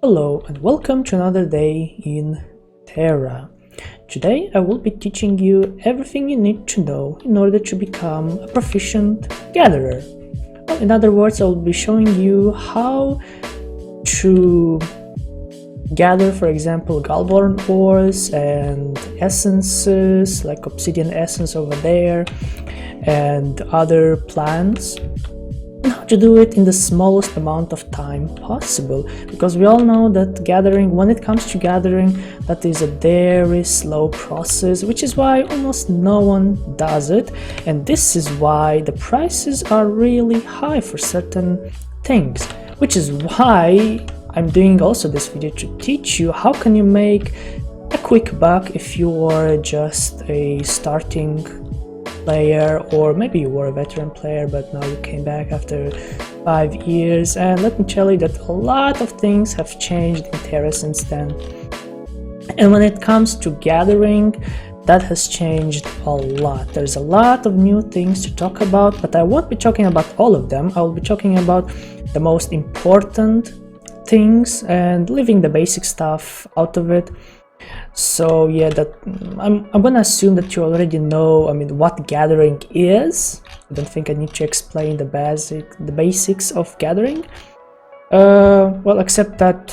Hello and welcome to another day in TERA. Today I will be teaching you everything you need to know in order to become a proficient gatherer. Well, in other words, I will be showing you how to gather, for example, Galborn ores and essences like obsidian essence over there and other plants. How to do it in the smallest amount of time possible, because we all know that when it comes to gathering, that is a very slow process, which is why almost no one does it, and this is why the prices are really high for certain things, which is why I'm doing also this video to teach you how can you make a quick buck if you are just a starting player, or maybe you were a veteran player but now you came back after 5 years. And let me tell you that a lot of things have changed in TERA since then, and when it comes to gathering, that has changed a lot. There's a lot of new things to talk about, but I won't be talking about all of them. I will be talking about the most important things and leaving the basic stuff out of it. So yeah, I'm gonna assume that you already know, what gathering is. I don't think I need to explain the basics of gathering. Well, except that,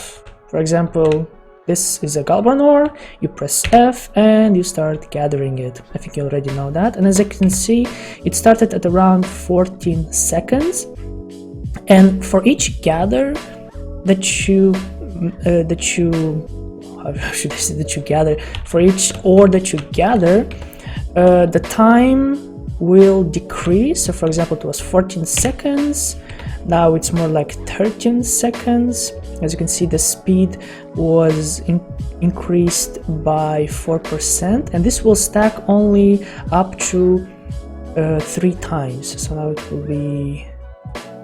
for example, this is a Galborn ore, you press F and you start gathering it. I think you already know that. And as you can see, it started at around 14 seconds. And for each gather that you gather, for each ore that you gather, the time will decrease. So for example, it was 14 seconds, now it's more like 13 seconds. As you can see, the speed was increased by 4%, and this will stack only up to 3 times. So now it will be,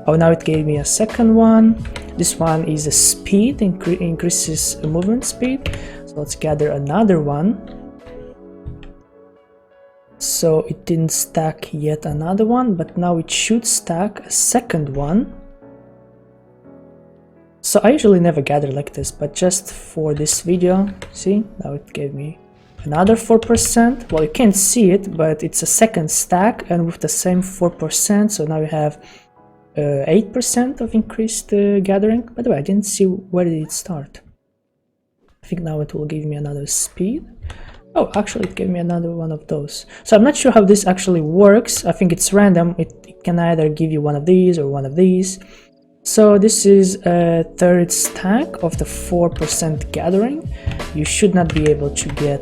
now it gave me a second one. This one is a speed, increases movement speed. So let's gather another one. So it didn't stack yet another one, but now it should stack a second one. So I usually never gather like this, but just for this video, see, now it gave me another 4%. Well, you can't see it, but it's a second stack and with the same 4%. So now you have 8% of increased gathering. By the way, I didn't see where did it start. I think now it will give me another speed. Oh, actually it gave me another one of those. So I'm not sure how this actually works. I think it's random. It can either give you one of these or one of these. So this is a third stack of the 4% gathering. You should not be able to get,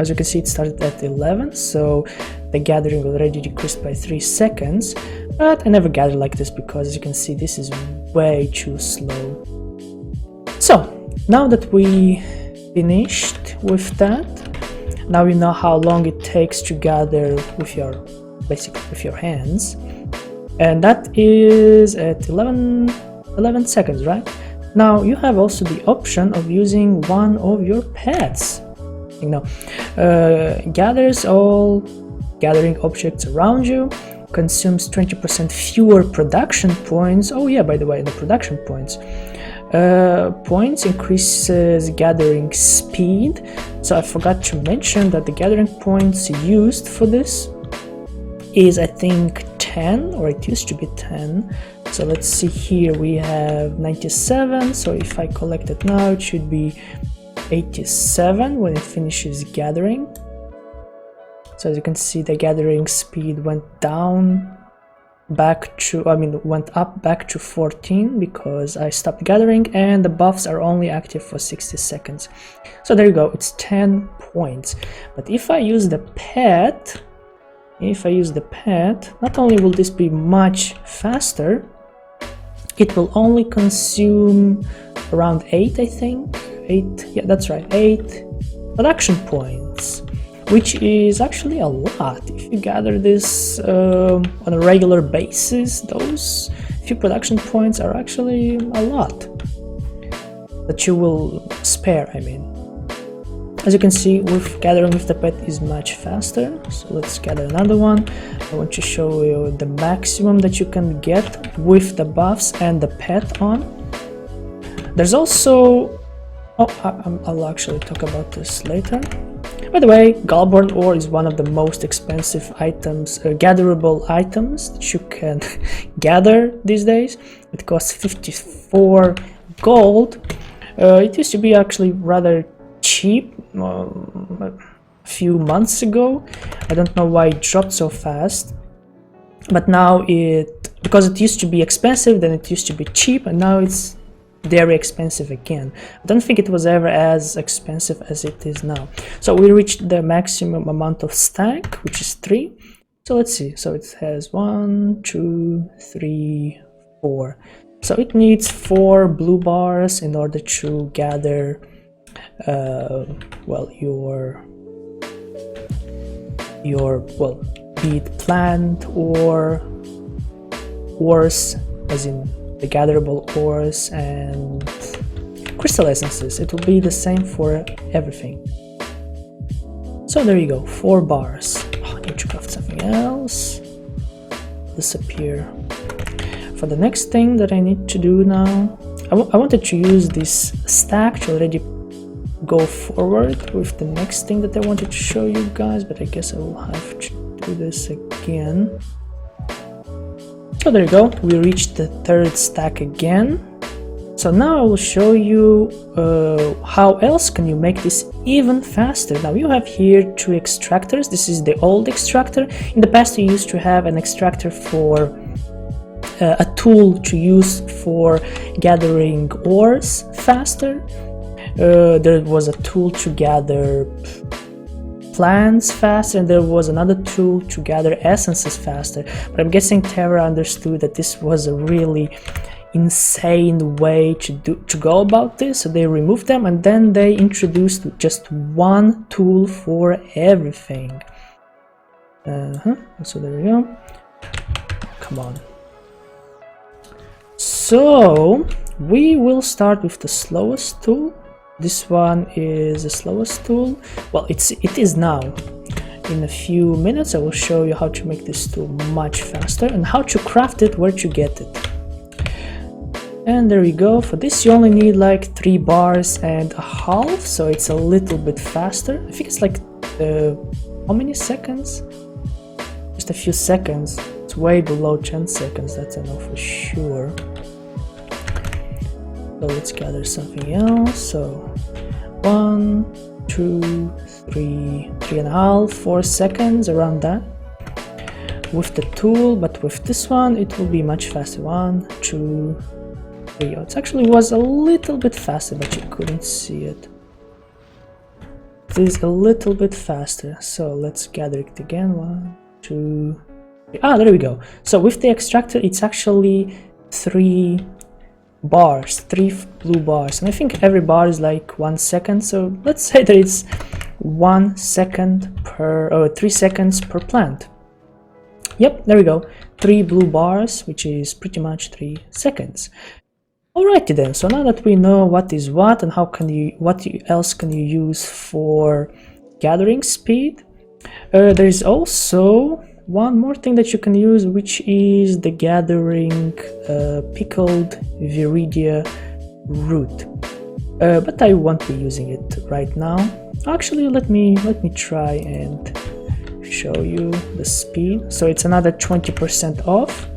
as you can see, it started at 11, so the gathering already decreased by 3 seconds. But I never gather like this because, as you can see, this is way too slow. So now that we finished with that, now you know how long it takes to gather with your hands, and that is at 11 seconds, right? Now you have also the option of using one of your pets. Gathers all gathering objects around you, consumes 20% fewer production points. Oh yeah, by the way, the production points increases gathering speed. So I forgot to mention that the gathering points used for this is, I think, 10, or it used to be 10. So let's see here, we have 97, so if I collect it now, it should be 87 when it finishes gathering. So as you can see, the gathering speed went up back to 14 because I stopped gathering, and the buffs are only active for 60 seconds. So there you go, it's 10 points. But if I use the pet, not only will this be much faster, it will only consume around 8, I think. 8, yeah, that's right, 8 production points, which is actually a lot. If you gather this on a regular basis, those few production points are actually a lot that you will spare, As you can see, with gathering with the pet is much faster. So let's gather another one. I want to show you the maximum that you can get with the buffs and the pet on. There's also, I'll actually talk about this later. By the way, gallborn ore is one of the most expensive items, gatherable items that you can gather these days. It costs 54 gold. It used to be actually rather cheap a few months ago. I don't know why it dropped so fast, but now because it used to be expensive, then it used to be cheap, and now it's very expensive again. I don't think it was ever as expensive as it is now. So we reached the maximum amount of stack, which is 3. So let's see. So it has 1, 2, 3, 4. So it needs 4 blue bars in order to gather well, your be it plant or ores, as in the gatherable ores and crystal essences. It will be the same for everything. So there you go, 4 bars. I need to craft something else. Disappear. For the next thing that I need to do now, I wanted to use this stack to already go forward with the next thing that I wanted to show you guys, but I guess I will have to do this again. So there you go, we reached the 3rd stack again. So now I will show you how else can you make this even faster. Now you have here 2 extractors. This is the old extractor. In the past you used to have an extractor for a tool to use for gathering ores faster. There was a tool to gather plants faster, and there was another tool to gather essences faster. But I'm guessing TERA understood that this was a really insane way to go about this, so they removed them, and then they introduced just 1 tool for everything. So there we go. Come on. So we will start with the slowest tool. This one is the slowest tool. Well, it is now. In a few minutes I will show you how to make this tool much faster and how to craft it, where to get it. And there we go. For this you only need like 3 bars and a half, so it's a little bit faster. I think it's like how many seconds? Just a few seconds. It's way below 10 seconds, that's I know for sure. So let's gather something else. So 1, 2, 3, 3.5, 4 seconds, around that. With the tool, but with this one it will be much faster. 1, 2, 3. Oh, it actually was a little bit faster, but you couldn't see it. It is a little bit faster. So let's gather it again. 1, 2, 3. Ah, there we go. So with the extractor it's actually 3 bars, 3 blue bars, and I think every bar is like 1 second, so let's say that it's 1 second per, or 3 seconds per plant. Yep, there we go, 3 blue bars, which is pretty much 3 seconds. Alrighty then, so now that we know what is what and what else can you use for gathering speed, there is also one more thing that you can use, which is the gathering pickled viridia root. But I won't be using it right now. Actually, let me try and show you the speed. So it's another 20% off.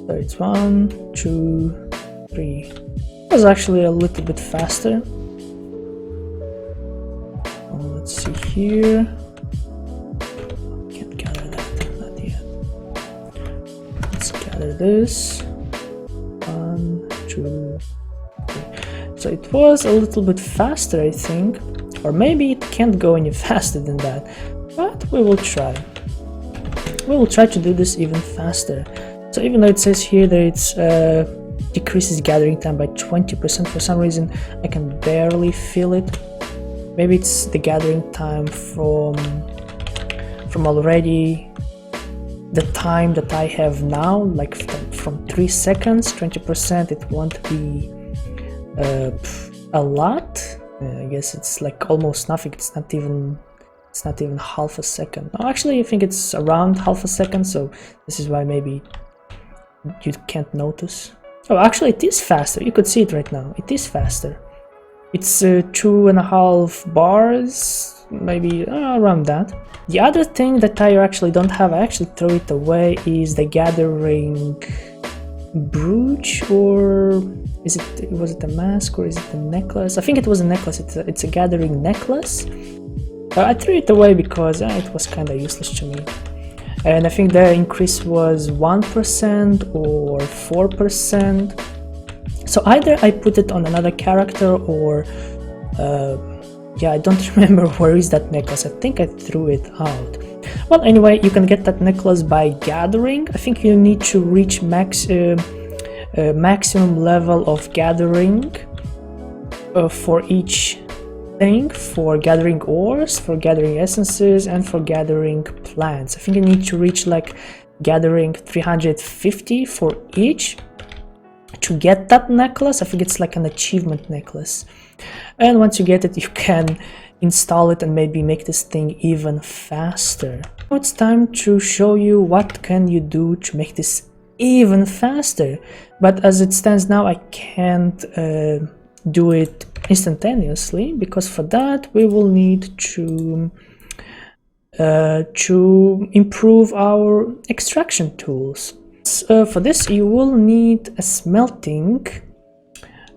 So it's 1, 2, 3. It was actually a little bit faster. Let's see here. This 1, 2, 3. So it was a little bit faster, I think, or maybe it can't go any faster than that, but we will try. We will try to do this even faster. So even though it says here that it decreases gathering time by 20%, for some reason I can barely feel it. Maybe it's the gathering time from already the time that I have now, like from 3 seconds, 20%, it won't be a lot. I guess it's like almost nothing. It's not even half a second. No, actually I think it's around half a second, so this is why maybe you can't notice. Oh, actually it is faster. You could see it right now. It is faster. It's 2.5 bars, maybe around that. The other thing that I actually don't have, I actually throw it away, is the gathering brooch, or was it a mask, or is it a necklace? I think it was a necklace. It's a gathering necklace. I threw it away because it was kind of useless to me. And I think the increase was 1% or 4%. So either I put it on another character, or yeah, I don't remember where is that necklace. I think I threw it out. Well, anyway, you can get that necklace by gathering. I think you need to reach maximum level of gathering for each thing, for gathering ores, for gathering essences, and for gathering plants. I think you need to reach like gathering 350 for each to get that necklace. I think it's like an achievement necklace, and once you get it, you can install it and maybe make this thing even faster. Now it's time to show you what can you do to make this even faster, but as it stands now, I can't do it instantaneously, because for that we will need to improve our extraction tools. For this you will need a smelting.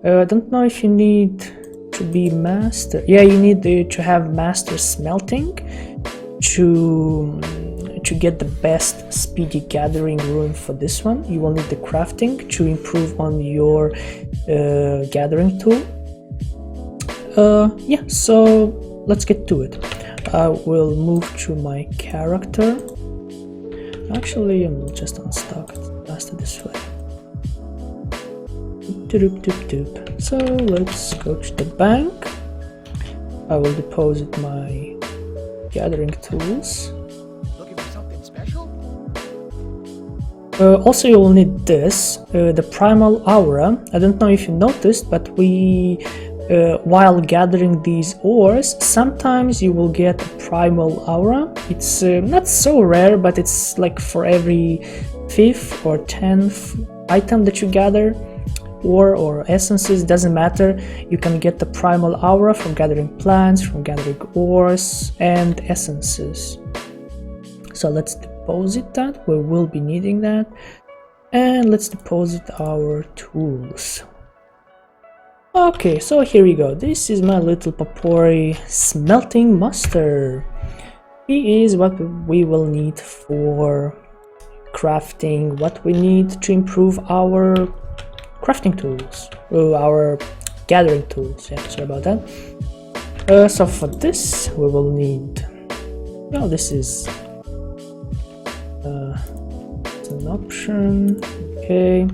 I don't know if you need to be master. Yeah, you need to have master smelting to get the best speedy gathering rune for this one. You will need the crafting to improve on your gathering tool. Yeah, so let's get to it. I will move to my character. Actually, I'm just unstuck. It's faster this way. So let's go to the bank. I will deposit my gathering tools. Looking for something special? Also, you will need this, the primal aura. I don't know if you noticed, but while gathering these ores, sometimes you will get a primal aura. It's not so rare, but it's like for every 5th or 10th item that you gather, ore or essences, doesn't matter. You can get the primal aura from gathering plants, from gathering ores and essences. So let's deposit that. We will be needing that. And let's deposit our tools. Okay, so here we go. This is my little Papori smelting master. He is what we will need for crafting, what we need to improve our crafting tools, our gathering tools. Yeah, sorry about that. So for this we will need, well, this is it's an option. Okay,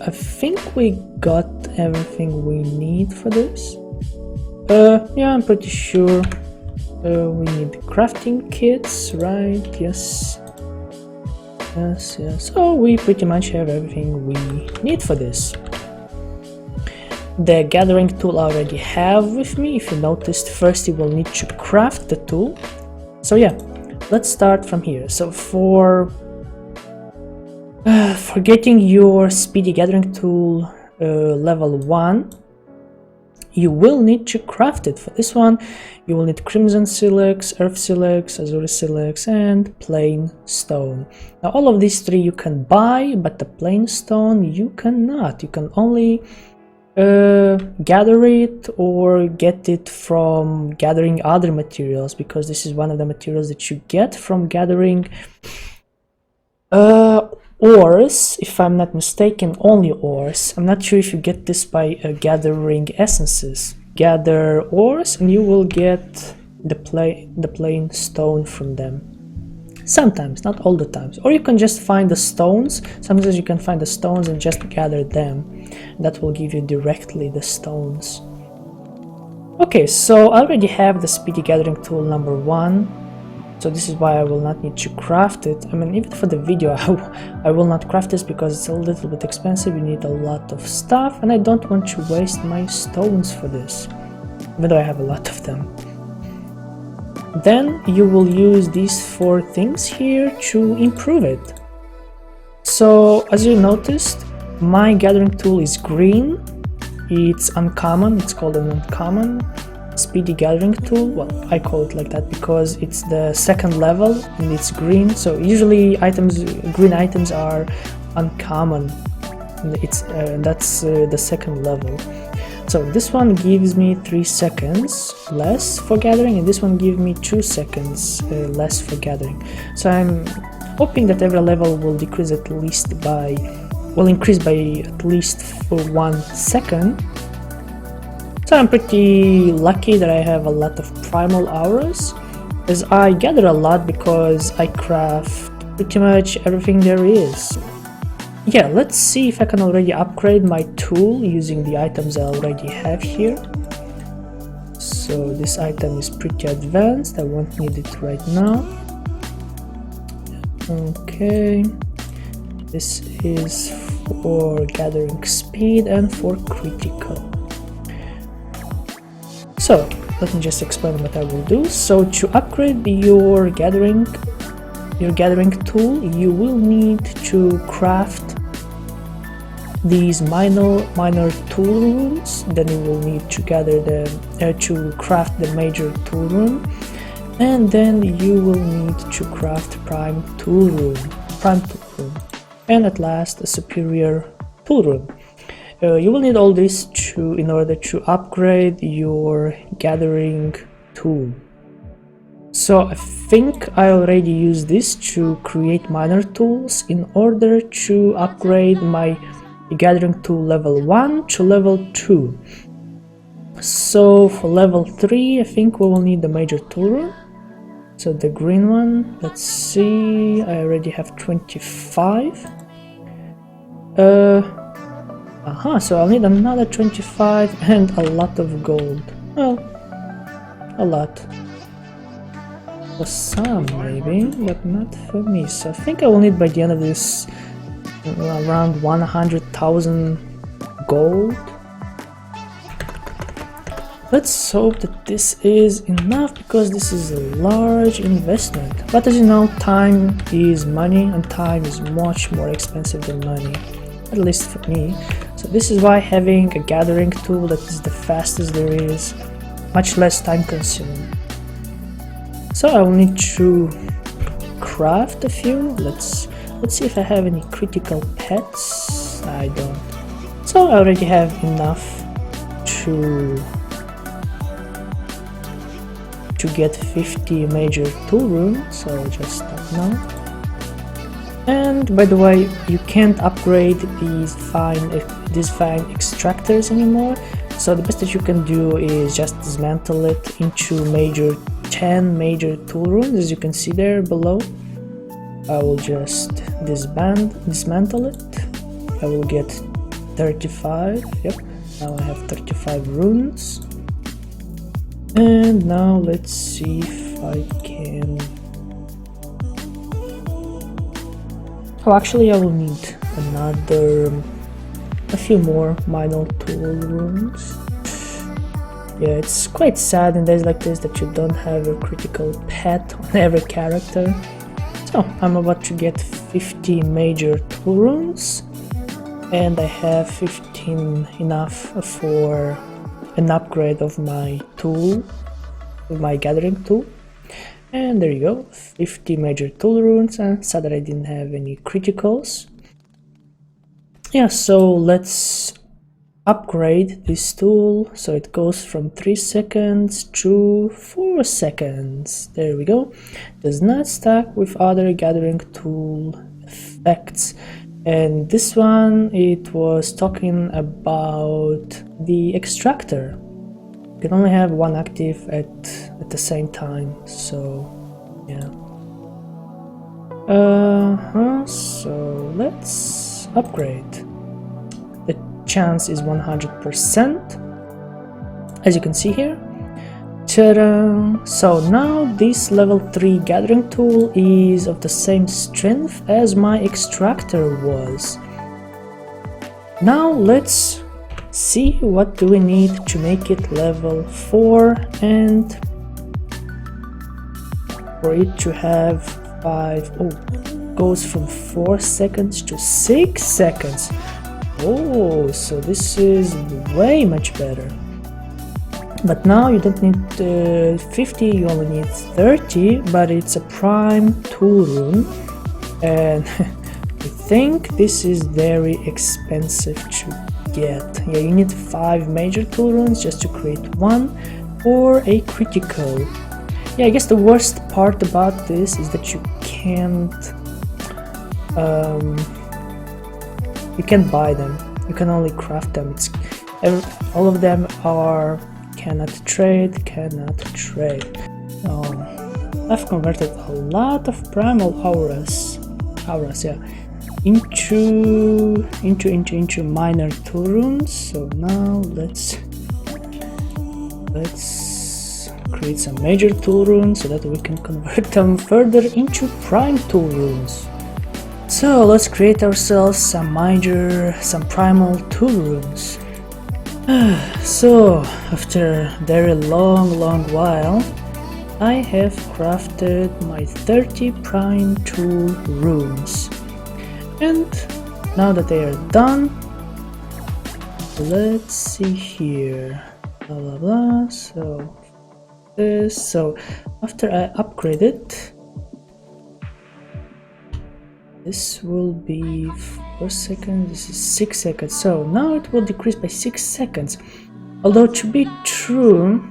I think we got everything we need for this. Yeah, I'm pretty sure. We need crafting kits, right? Yes. Yes. So we pretty much have everything we need for this. The gathering tool I already have with me. If you noticed, first you will need to craft the tool. So yeah, let's start from here. So for getting your speedy gathering tool level 1, you will need to craft it. For this one, you will need crimson silex, earth silex, azure silex, and plain stone. Now all of these 3 you can buy, but the plain stone you cannot. You can only gather it or get it from gathering other materials, because this is one of the materials that you get from gathering ores, if I'm not mistaken, only ores. I'm not sure if you get this by gathering essences. Gather ores and you will get the plain stone from them. Sometimes, not all the times. Or you can just find the stones. Sometimes you can find the stones and just gather them. That will give you directly the stones. Okay, so I already have the speedy gathering tool number 1. So this is why I will not need to craft it. I mean, even for the video, I will not craft this because it's a little bit expensive. You need a lot of stuff, and I don't want to waste my stones for this, even though I have a lot of them. Then you will use these 4 things here to improve it. So as you noticed, my gathering tool is green. It's uncommon, it's called an uncommon speedy gathering tool. Well, I call it like that because it's the second level and it's green. So usually green items are uncommon. That's the second level. So this one gives me 3 seconds less for gathering, and this one gives me 2 seconds less for gathering. So I'm hoping that every level will increase by at least for 1 second. So I'm pretty lucky that I have a lot of primal auras, as I gather a lot because I craft pretty much everything there is. Yeah, let's see if I can already upgrade my tool using the items I already have here. So this item is pretty advanced, I won't need it right now. Okay, this is for gathering speed and for critical. So let me just explain what I will do. So to upgrade your gathering tool, you will need to craft these minor tool rooms. Then you will need to to craft the major tool room, and then you will need to craft prime tool room, and at last a superior tool room. You will need all this in order to upgrade your gathering tool. So I think I already used this to create minor tools in order to upgrade my gathering tool level 1 to level 2. So for level 3 I think we will need the major tool room. So the green one, let's see, I already have 25. So I'll need another 25 and a lot of gold. Well, a lot. For some maybe, but not for me. So I think I will need by the end of this around 100,000 gold. Let's hope that this is enough, because this is a large investment. But as you know, time is money, and time is much more expensive than money, at least for me. So this is why having a gathering tool that is the fastest there is, much less time consuming. So I will need to craft a few. Let's see if I have any critical pets. I don't. So I already have enough to get 50 major tool rooms, so I'll just stop now. And by the way, you can't upgrade these fine extractors anymore, so the best that you can do is just dismantle it into 10 major tool rooms, as you can see there below. I will just dismantle it. I will get 35. Yep, now I have 35 runes. And now let's see if I can... Oh, actually I will need a few more minor tool rooms. Yeah, it's quite sad in days like this that you don't have a critical pet on every character. So I'm about to get 50 major tool rooms, and I have 15 enough for an upgrade of my tool, of my gathering tool. And there you go, 50 major tool runes, and sad that I didn't have any criticals. Yeah, so let's upgrade this tool so it goes from 3 seconds to 4 seconds. There we go. Does not stack with other gathering tool effects. And this one, it was talking about the extractor. You can only have one active at the same time, so yeah. So let's upgrade. The chance is 100%, as you can see here. Ta-da! So now this level 3 gathering tool is of the same strength as my extractor was. Now let's see what do we need to make it level 4, and for it to have 5, goes from 4 seconds to 6 seconds. Oh, so this is way much better. But now you don't need 50, you only need 30, but it's a prime tool room, and I think this is very expensive to get. Yeah, you need 5 major tool rooms just to create one, or a critical. Yeah, I guess the worst part about this is that you can't buy them. You can only craft them. All of them are cannot trade. I've converted a lot of primal auras, yeah, into minor tool rooms. So now let's create some major tool rooms so that we can convert them further into prime tool rooms. So let's create ourselves some primal tool rooms. So after a very long while, I have crafted my 30 prime tool rooms, and now that they are done, let's see here, blah blah blah. So after I upgrade it, this will be 4 seconds, this is 6 seconds, so now it will decrease by 6 seconds. Although, to be true,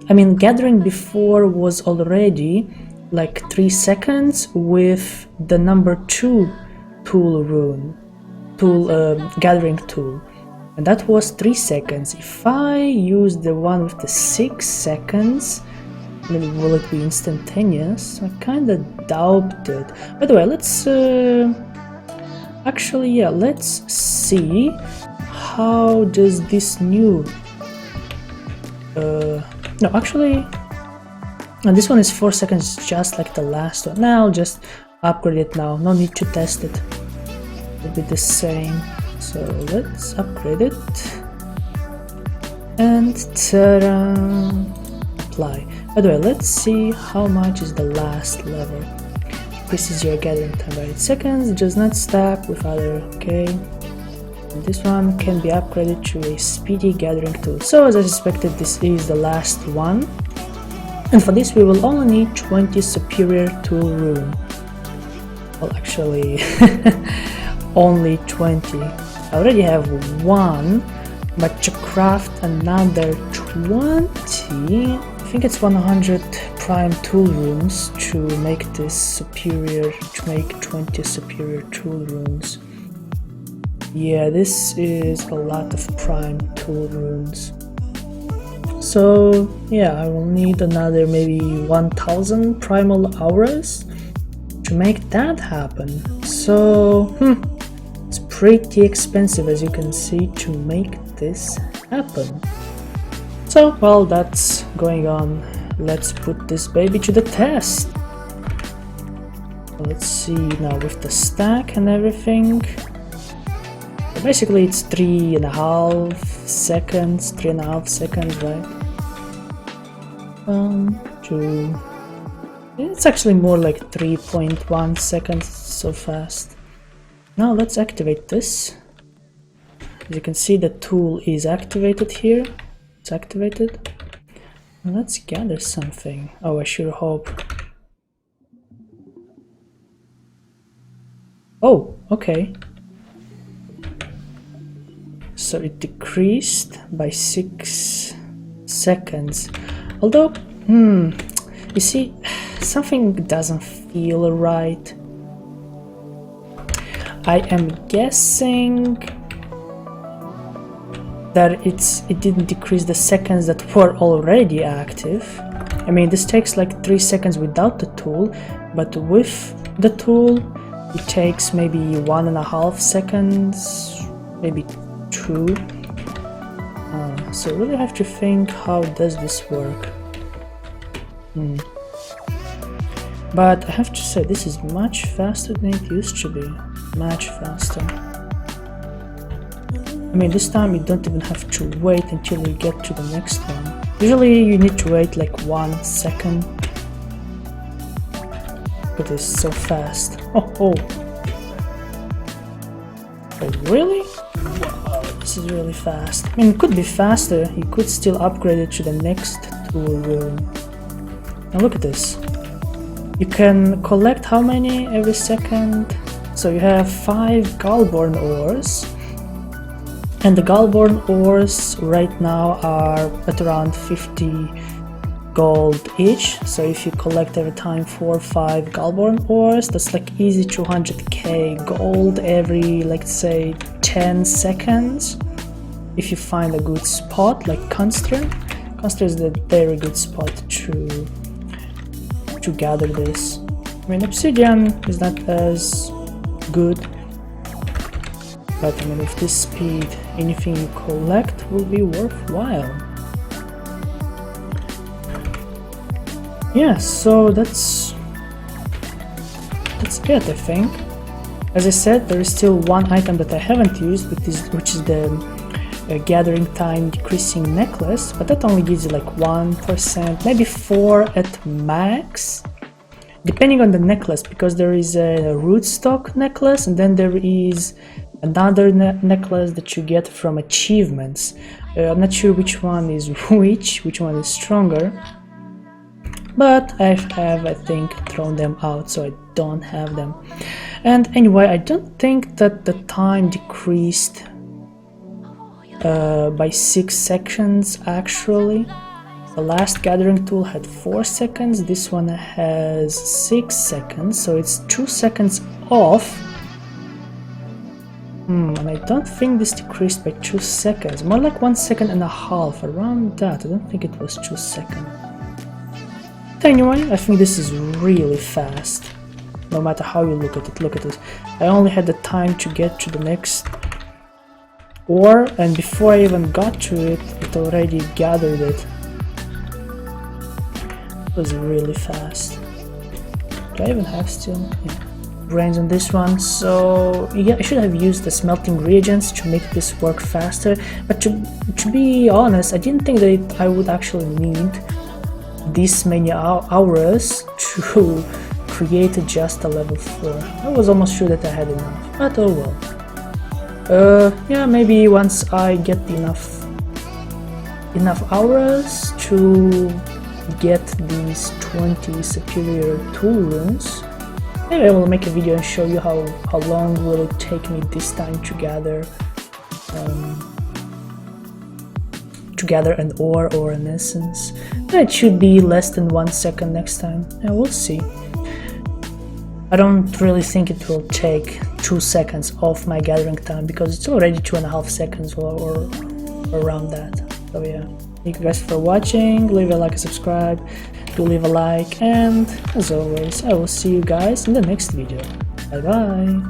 I mean, gathering before was already like 3 seconds with the number 2 gathering tool, and that was 3 seconds. If I use the one with the 6 seconds, maybe will it be instantaneous? I kinda doubt it. By the way, let's let's see how does this new this one is 4 seconds, just like the last one. Now I'll just upgrade it now, no need to test it, it'll be the same. So let's upgrade it, and ta-da, apply. By the way, let's see how much is the last level. Increases your gathering time by 8 seconds, does not stack with other, okay. And this one can be upgraded to a speedy gathering tool. So as I suspected, this is the last one. And for this we will only need 20 superior tool room. Well, actually, only 20. I already have one, but to craft another 20, I think it's 100 prime tool rooms to make this superior, to make 20 superior tool rooms. Yeah, this is a lot of prime tool rooms. So yeah, I will need another maybe 1000 primal auras to make that happen. So it's pretty expensive, as you can see, to make this happen. So, well, that's going on. Let's put this baby to the test. Let's see now with the stack and everything. Basically it's 3.5 seconds, right? 2. It's actually more like 3.1 seconds, so fast. Now let's activate this. As you can see, the tool is activated here. It's activated. Now let's gather something. Oh, I sure hope. Oh, okay. So it decreased by 6 seconds. Although, you see, something doesn't feel right. I am guessing that it didn't decrease the seconds that were already active. I mean, this takes like 3 seconds without the tool, but with the tool it takes maybe 1.5 seconds, maybe 2. So really have to think, how does this work? But I have to say, this is much faster than it used to be. Much faster. I mean, this time you don't even have to wait until you get to the next one. Usually you need to wait like 1 second. But it's so fast. Oh, really? Wow, this is really fast. I mean, it could be faster. You could still upgrade it to the next tool room. Now look at this. You can collect how many every second? So you have 5 Gallborn ores. And the Gallborn ores right now are at around 50 gold each. So if you collect every time 4 or 5 Gallborn ores, that's like easy 200k gold every, let's say, 10 seconds. If you find a good spot like Conster. Conster is a very good spot to gather this. I mean, obsidian is not as good, but I mean, with this speed, anything you collect will be worthwhile. Yeah, so that's it, I think. As I said, there is still one item that I haven't used, which is the gathering time decreasing necklace, but that only gives you like 1%, maybe 4 at max, depending on the necklace, because there is a rootstock necklace and then there is another necklace that you get from achievements. I'm not sure which one is which one is stronger, but I have, I think, thrown them out, so I don't have them. And anyway, I don't think that the time decreased by 6 seconds actually. The last gathering tool had 4 seconds, this one has 6 seconds, so it's 2 seconds off. And I don't think this decreased by 2 seconds, more like 1.5 seconds, around that. I don't think it was 2 seconds. Anyway, I think this is really fast, no matter how you look at it. Look at it. I only had the time to get to the next ore, and before I even got to it, it already gathered it. It was really fast. Do I even have still? Yeah. Brains on this one, so yeah, I should have used the smelting reagents to make this work faster, but to be honest, I didn't think that I would actually need this many hours to create just a level 4. I was almost sure that I had enough, but oh well. Yeah, maybe once I get enough hours to get these 20 superior tool runes, maybe I will make a video and show you how long will it take me this time to gather an ore or an essence. It should be less than 1 second next time. Yeah, we'll see. I don't really think it will take 2 seconds off my gathering time, because it's already 2.5 seconds or around that. So yeah, thank you guys for watching. Leave a like and subscribe. Do leave a like, and as always, I will see you guys in the next video. Bye bye.